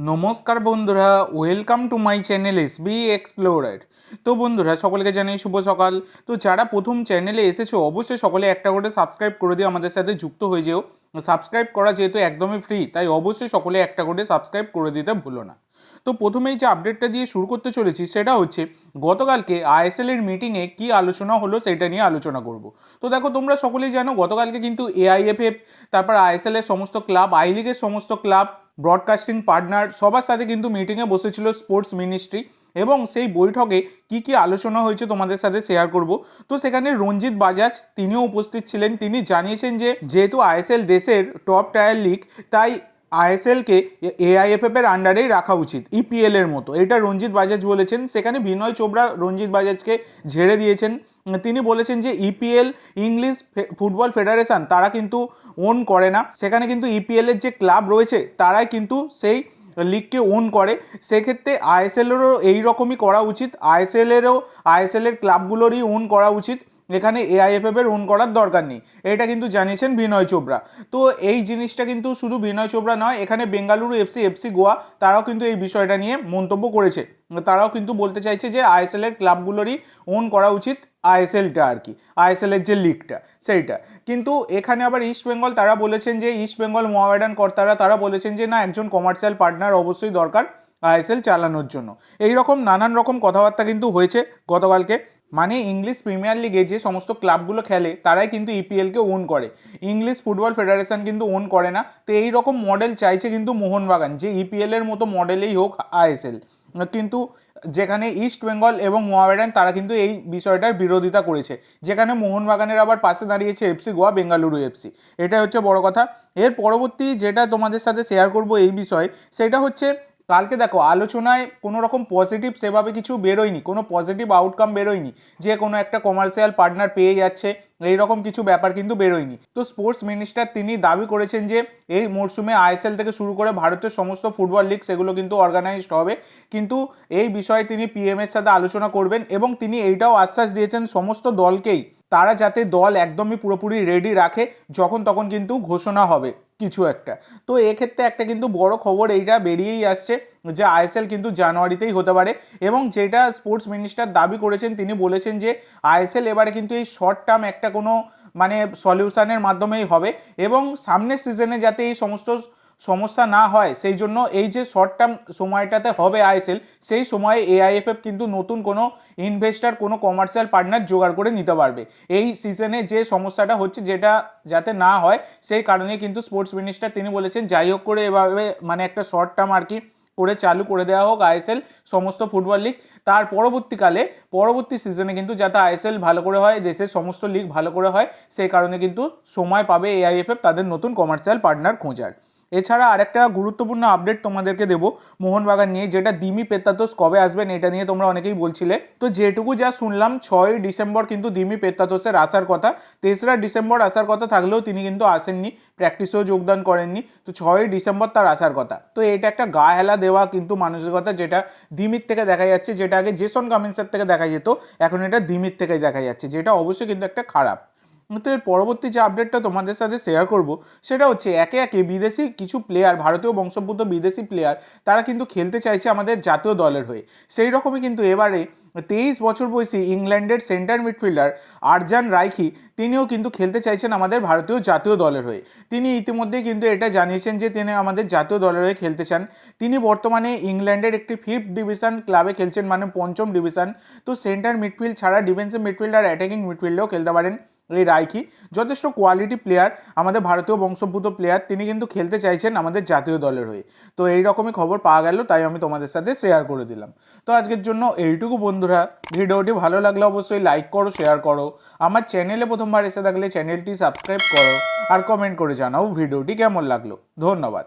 নমস্কার বন্ধুরা, welcome to my channel SB explorer. তো বন্ধুরা, সকলকে জানাই শুভ সকাল। তো যারা প্রথম চ্যানেলে এসেছো অবশ্যই সকলে একটা করে সাবস্ক্রাইব করে দিয়ে আমাদের সাথে যুক্ত হয়ে যেও। সাবস্ক্রাইব করা যেহেতু একদমই ফ্রি, তাই অবশ্যই সকলে একটা করে সাবস্ক্রাইব করে দিতে ভুলো না। তো প্রথমেই যে আপডেটটা দিয়ে শুরু করতে চলেছি সেটা হচ্ছে গতকালকে আইএসএল এর মিটিংয়ে কি আলোচনা হলো সেটা নিয়ে আলোচনা করব। তো দেখো, তোমরা সকলেই জানো গতকালকে কিন্তু এআইএফএফ, তারপর আইএসএল এর সমস্ত ক্লাব, আই লিগের সমস্ত ক্লাব, ব্রডকাস্টিং পার্টনার সবার সাথে কিন্তু মিটিংয়ে বসেছিল স্পোর্টস মিনিস্ট্রি, এবং সেই বৈঠকে কি কি আলোচনা হয়েছে তোমাদের সাথে শেয়ার করব। তো সেখানে রঞ্জিত বাজাজ তিনিও উপস্থিত ছিলেন। তিনি জানিয়েছেন যে যেহেতু আইএসএল দেশের টপ টায়ার লিগ, তাই আইএসএলকে এআইএফএফ এর আন্ডারেই রাখা উচিত, ইপিএল এর মতো। এটা রঞ্জিত বাজাজ বলেছেন। সেখানে বিনয় চোপড়া রঞ্জিত বাজাজকে ঝেড়ে দিয়েছেন। তিনি বলেছেন যে ইপিএল, ইংলিশ ফুটবল ফেডারেশন, তারা কিন্তু ওন করে না। সেখানে কিন্তু ইপিএল এর যে ক্লাব রয়েছে তারাই কিন্তু সেই লিগকে ওন করে। সেক্ষেত্রে আইএসএলেরও এইরকমই করা উচিত, আইএসএল এর ক্লাবগুলোরই ওন করা উচিত। এখানে এআইএফএফ এর ওন করার দরকার নেই, এটা কিন্তু জানিয়েছেন বিনয় চোপড়া। তো এই জিনিসটা কিন্তু শুধু বিনয় চোপড়া নয়, এখানে বেঙ্গালুরু এফসি গোয়া তারাও কিন্তু এই বিষয়টা নিয়ে মন্তব্য করেছে। তারাও কিন্তু বলতে চাইছে যে আইএসএল এর ক্লাবগুলোরই ওন করা উচিত আইএসএলটা, আর কি আইএসএল এর যে লিগটা সেইটা। কিন্তু এখানে আবার ইস্ট বেঙ্গল তারা বলেছেন যে ইস্ট বেঙ্গল মোহামেডান কর্তারা তারা বলেছেন যে না, একজন কমার্শিয়াল পার্টনার অবশ্যই দরকার আইএসএল চালানোর জন্য। এই রকম নানান রকম কথাবার্তা কিন্তু হয়েছে গতকালকে। মানে ইংলিশ প্রিমিয়ার লিগে যে সমস্ত ক্লাবগুলো খেলে তারাই কিন্তু ইপিএলকে ওন করে, ইংলিশ ফুটবল ফেডারেশন কিন্তু ওন করে না। তো এই রকম মডেল চাইছে কিন্তু মোহনবাগান, যে ইপিএল এর মতো মডেলেই হোক আইএসএল। কিন্তু যেখানে ইস্ট বেঙ্গল এবং মোহামেডান তারা কিন্তু এই বিষয়টার বিরোধিতা করেছে, যেখানে মোহনবাগানের আবার পাশে দাঁড়িয়েছে এফসি গোয়া, বেঙ্গালুরু এফসি। এটা হচ্ছে বড় কথা। এর পরবর্তী যেটা তোমাদের সাথে শেয়ার করব এই বিষয়ে, সেটা হচ্ছে কালকে দেখো আলোচনায় কোনো রকম পজিটিভ সেভাবে কিছু বেরোয়নি, কোনো পজিটিভ আউটকাম বেরোয়নি যে কোনো একটা কমার্শিয়াল পার্টনার পেয়ে যাচ্ছে, এইরকম কিছু ব্যাপার কিন্তু বেরোয়নি। তো স্পোর্টস মিনিস্টার তিনি দাবি করেছেন যে এই মরশুমে আইএসএল থেকে শুরু করে ভারতের সমস্ত ফুটবল লিগ সেগুলো কিন্তু অর্গানাইজড হবে, কিন্তু এই বিষয়ে তিনি পিএম এর সাথে আলোচনা করবেন। এবং তিনি এইটাও আশ্বাস দিয়েছেন সমস্ত দলকেই, তারা যাতে দল একদমই পুরোপুরি রেডি রাখে, যখন তখন কিন্তু ঘোষণা হবে কিছু একটা। তো এক্ষেত্রে একটা কিন্তু বড় খবর এইটা বেরিয়েই আসছে যে আইএসএল কিন্তু জানুয়ারিতেই হতে পারে। এবং যেটা স্পোর্টস মিনিস্টার দাবি করেছেন, তিনি বলেছেন যে আইএসএল এবারে কিন্তু এই শর্ট টার্ম একটা কোনো মানে সলিউশনের মাধ্যমেই হবে, এবং সামনের সিজনে যাতে এই সমস্ত সমস্যা না হয় সেই জন্য এই যে শর্ট টার্ম সময়টাতে হবে আইএসএল, সেই সময়ে এআইএফএফ কিন্তু নতুন কোনো ইনভেস্টার, কোনো কমার্শিয়াল পার্টনার জোগাড় করে নিতে পারবে। এই সিজনে যে সমস্যাটা হচ্ছে যেটা যাতে না হয়, সেই কারণে কিন্তু স্পোর্টস মিনিস্টার তিনি বলেছেন যাই হোক করে এভাবে মানে একটা শর্ট টার্ম আর কি করে চালু করে দেওয়া হোক আইএসএল সমস্ত ফুটবল লিগ। তার পরবর্তী সিজনে কিন্তু যাতে আইএসএল ভালো করে হয়, দেশের সমস্ত লিগ ভালো করে হয়, সেই কারণে কিন্তু সময় পাবে এআইএফএফ তাদের নতুন কমার্শিয়াল পার্টনার খোঁজার। এছাড়া আরেকটা গুরুত্বপূর্ণ আপডেট তোমাদেরকে দেবো মোহনবাগান নিয়ে, যেটা দিমি পেত্তাতোস কবে আসবেন এটা নিয়ে তোমরা অনেকেই বলছিলে। তো যেটুকু যা শুনলাম 6ই ডিসেম্বর কিন্তু দিমি পেত্তাতোসের আসার কথা, 3রা ডিসেম্বর আসার কথা থাকলেও তিনি কিন্তু আসেননি, প্র্যাকটিসেও যোগদান করেননি। তো 6ই ডিসেম্বর তার আসার কথা। তো এটা একটা গা হেলা দেওয়া কিন্তু মানসিকতা, যেটা দিমির থেকে দেখা যাচ্ছে, যেটা আগে জেসন কামিন্সের থেকে দেখা যেত, এখন এটা দিমির থেকে দেখা যাচ্ছে, যেটা অবশ্যই কিন্তু একটা খারাপ। তো এর পরবর্তী যে আপডেটটা তোমাদের সাথে শেয়ার করব সেটা হচ্ছে একে একে বিদেশি কিছু প্লেয়ার, ভারতীয় বংশোদ্ভূত বিদেশি প্লেয়ার, তারা কিন্তু খেলতে চাইছে আমাদের জাতীয় দলের হয়ে। সেই রকমই কিন্তু এবারে 23 বছর বয়সী ইংল্যান্ডের সেন্টার মিডফিল্ডার আরজান রাইখি, তিনিও কিন্তু খেলতে চাইছেন আমাদের ভারতীয় জাতীয় দলের হয়ে। তিনি ইতিমধ্যেই কিন্তু এটা জানিয়েছেন যে তিনি আমাদের জাতীয় দলের হয়ে খেলতে চান। তিনি বর্তমানে ইংল্যান্ডের একটি 5th ডিভিশন ক্লাবে খেলছেন, মানে 5ম ডিভিশন। তো সেন্টার মিডফিল্ড ছাড়া ডিফেন্সিভ মিডফিল্ড আর অ্যাটাকিং মিডফিল্ডেও খেলতে পারেন এই রাইখি। যথেষ্ট কোয়ালিটি প্লেয়ার, আমাদের ভারতীয় বংশোদ্ভূত প্লেয়ার, তিনি কিন্তু খেলতে চাইছেন আমাদের জাতীয় দলের হয়ে। তো এই রকমই খবর পাওয়া গেল, তাই আমি তোমাদের সাথে শেয়ার করে দিলাম। তো আজকের জন্য এইটুকু বন্ধুরা, ভিডিওটি ভালো লাগলে অবশ্যই লাইক করো, শেয়ার করো। আমার চ্যানেলে প্রথমবার এসে থাকলে চ্যানেলটি সাবস্ক্রাইব করো, আর কমেন্ট করে জানাও ভিডিওটি কেমন লাগলো। ধন্যবাদ।